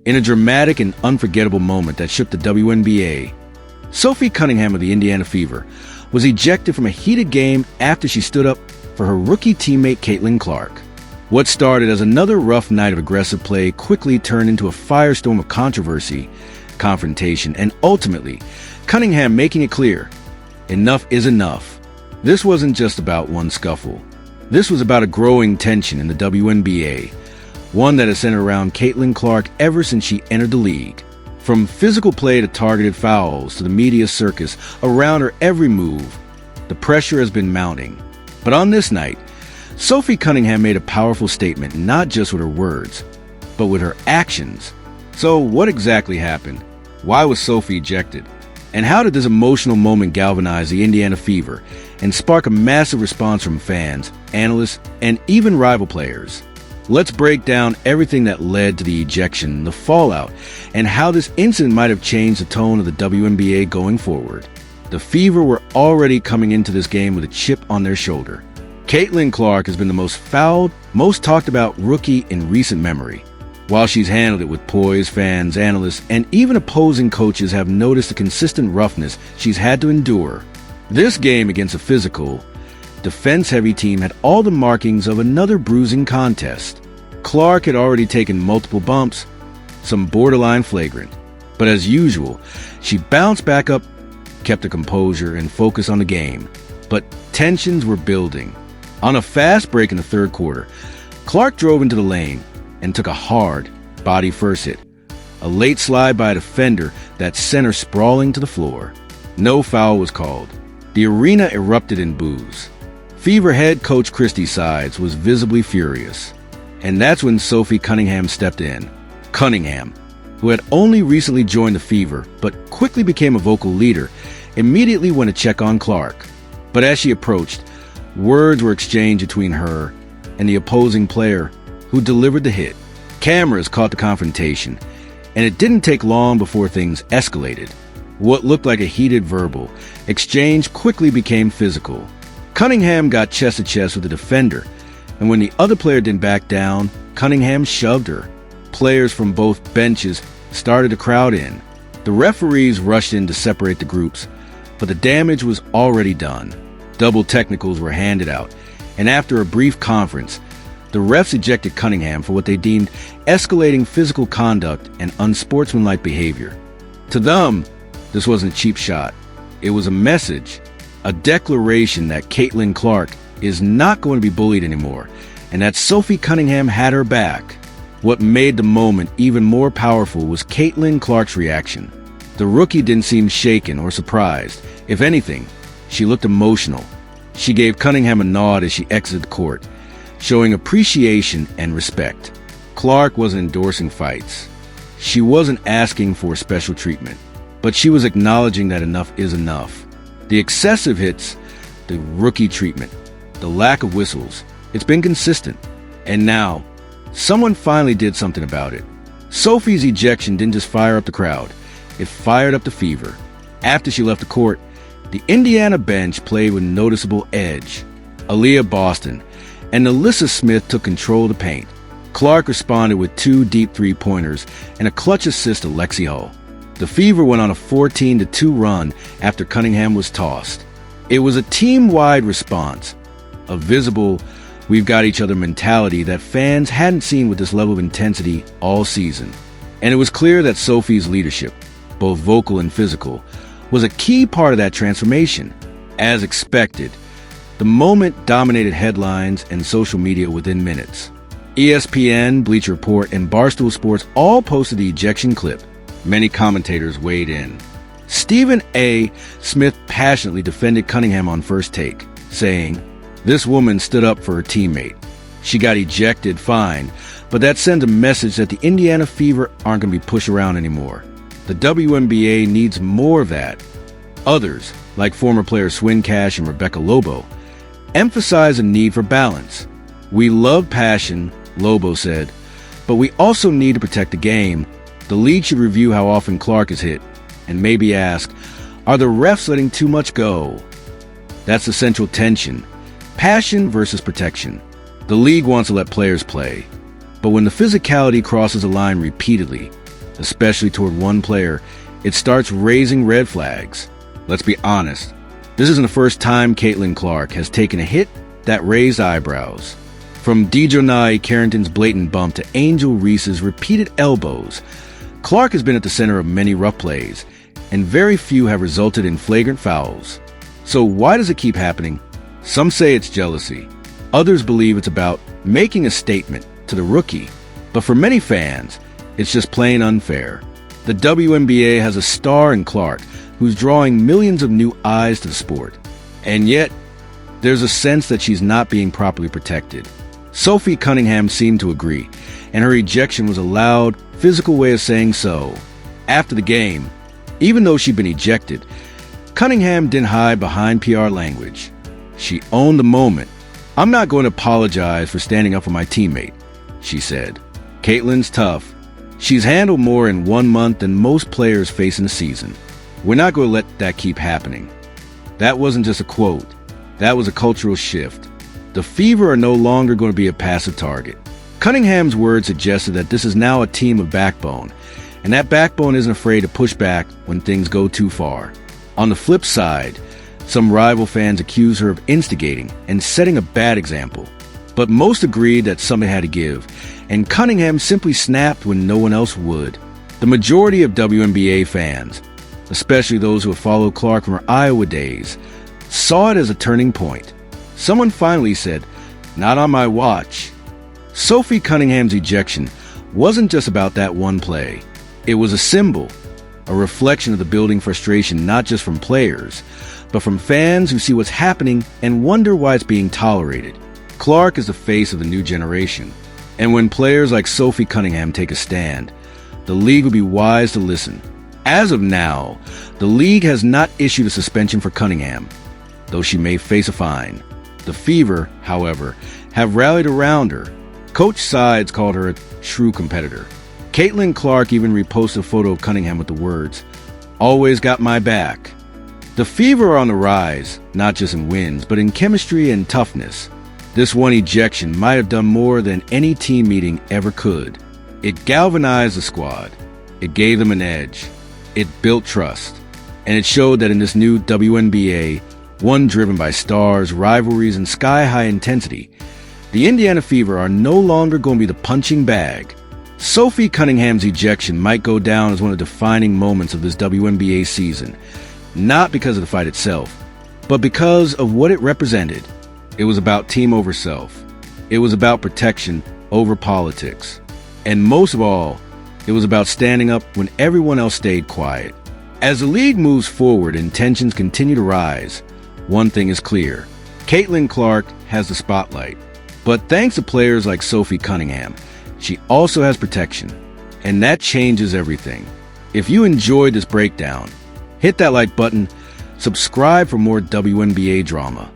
In a dramatic and unforgettable moment that shook the WNBA, Sophie Cunningham of the Indiana Fever was ejected from a heated game after she stood up for her rookie teammate Caitlin Clark. What started as another rough night of aggressive play quickly turned into a firestorm of controversy, confrontation, and ultimately, Cunningham making it clear, enough is enough. This wasn't just about one scuffle. This was about a growing tension in the WNBA, one that has centered around Caitlin Clark ever since she entered the league. From physical play to targeted fouls to the media circus around her every move, the pressure has been mounting. But on this night, Sophie Cunningham made a powerful statement, not just with her words, but with her actions. So what exactly happened? Why was Sophie ejected? And how did this emotional moment galvanize the Indiana Fever and spark a massive response from fans, analysts, and even rival players? Let's break down everything that led to the ejection, the fallout, and how this incident might have changed the tone of the WNBA going forward. The Fever were already coming into this game with a chip on their shoulder. Caitlin Clark has been the most fouled, most talked about rookie in recent memory. While she's handled it with poise, fans, analysts, and even opposing coaches have noticed the consistent roughness she's had to endure. This game against a physical, defense-heavy team had all the markings of another bruising contest. Clark had already taken multiple bumps, some borderline flagrant. But as usual, she bounced back up, kept her composure, and focused on the game. But tensions were building. On a fast break in the third quarter, Clark drove into the lane and took a hard, body-first hit. A late slide by a defender that sent her sprawling to the floor. No foul was called. The arena erupted in boos. Fever head coach Christy Sides was visibly furious. And that's when Sophie Cunningham stepped in. Cunningham, who had only recently joined the Fever but quickly became a vocal leader, immediately went to check on Clark. But as she approached, words were exchanged between her and the opposing player who delivered the hit. Cameras caught the confrontation, and it didn't take long before things escalated. What looked like a heated verbal exchange quickly became physical. Cunningham got chest to chest with the defender, and when the other player didn't back down, Cunningham shoved her. Players from both benches started to crowd in. The referees rushed in to separate the groups, but the damage was already done. Double technicals were handed out, and after a brief conference, the refs ejected Cunningham for what they deemed escalating physical conduct and unsportsmanlike behavior. To them, this wasn't a cheap shot. It was a message, a declaration that Caitlin Clark is not going to be bullied anymore, and that Sophie Cunningham had her back. What made the moment even more powerful was Caitlin Clark's reaction. The rookie didn't seem shaken or surprised. If anything, she looked emotional. She gave Cunningham a nod as she exited the court, showing appreciation and respect. Clark wasn't endorsing fights. She wasn't asking for special treatment, but she was acknowledging that enough is enough. The excessive hits, the rookie treatment, the lack of whistles, it's been consistent. And now, someone finally did something about it. Sophie's ejection didn't just fire up the crowd, it fired up the Fever. After she left the court, the Indiana bench played with noticeable edge. Aaliyah Boston and Alyssa Smith took control of the paint. Clark responded with 2 deep three-pointers and a clutch assist to Lexi Hull. The Fever went on a 14-2 run after Cunningham was tossed. It was a team-wide response, a visible, we've got each other mentality that fans hadn't seen with this level of intensity all season. And it was clear that Sophie's leadership, both vocal and physical, was a key part of that transformation. As expected, the moment dominated headlines and social media within minutes. ESPN, Bleacher Report, and Barstool Sports all posted the ejection clip. Many commentators weighed in. Stephen A. Smith passionately defended Cunningham on First Take, saying, "This woman stood up for her teammate. She got ejected, fine, but that sends a message that the Indiana Fever aren't going to be pushed around anymore. The WNBA needs more of that." Others, like former players Swin Cash and Rebecca Lobo, emphasize a need for balance. "We love passion," Lobo said, "but we also need to protect the game. The league should review how often Clark is hit, and maybe ask, are the refs letting too much go?" That's the central tension. Passion versus protection. The league wants to let players play, but when the physicality crosses a line repeatedly, especially toward one player, it starts raising red flags. Let's be honest, this isn't the first time Caitlin Clark has taken a hit that raised eyebrows. From Dejonai Carrington's blatant bump to Angel Reese's repeated elbows, Clark has been at the center of many rough plays, and very few have resulted in flagrant fouls. So why does it keep happening? Some say it's jealousy. Others believe it's about making a statement to the rookie. But for many fans, it's just plain unfair. The WNBA has a star in Clark who's drawing millions of new eyes to the sport. And yet, there's a sense that she's not being properly protected. Sophie Cunningham seemed to agree, and her ejection was a loud, physical way of saying so. After the game, even though she'd been ejected, Cunningham didn't hide behind PR language. She owned the moment. "I'm not going to apologize for standing up for my teammate," she said. "Caitlin's tough. She's handled more in 1 month than most players face in a season. We're not going to let that keep happening." That wasn't just a quote. That was a cultural shift. The Fever are no longer going to be a passive target. Cunningham's words suggested that this is now a team of backbone, and that backbone isn't afraid to push back when things go too far. On the flip side, some rival fans accuse her of instigating and setting a bad example. But most agreed that something had to give, and Cunningham simply snapped when no one else would. The majority of WNBA fans, especially those who have followed Clark from her Iowa days, saw it as a turning point. Someone finally said, "Not on my watch." Sophie Cunningham's ejection wasn't just about that one play. It was a symbol, a reflection of the building frustration not just from players, but from fans who see what's happening and wonder why it's being tolerated. Clark is the face of the new generation, and when players like Sophie Cunningham take a stand, the league will be wise to listen. As of now, the league has not issued a suspension for Cunningham, though she may face a fine. The Fever, however, have rallied around her. Coach Sides called her a true competitor. Caitlin Clark even reposted a photo of Cunningham with the words, "Always got my back." The Fever are on the rise, not just in wins, but in chemistry and toughness. This one ejection might have done more than any team meeting ever could. It galvanized the squad. It gave them an edge. It built trust. And it showed that in this new WNBA, one driven by stars, rivalries, and sky-high intensity, the Indiana Fever are no longer going to be the punching bag. Sophie Cunningham's ejection might go down as one of the defining moments of this WNBA season, not because of the fight itself, but because of what it represented. It was about team over self. It was about protection over politics. And most of all, it was about standing up when everyone else stayed quiet. As the league moves forward and tensions continue to rise, one thing is clear. Caitlin Clark has the spotlight. But thanks to players like Sophie Cunningham, she also has protection. And that changes everything. If you enjoyed this breakdown, hit that like button, subscribe for more WNBA drama.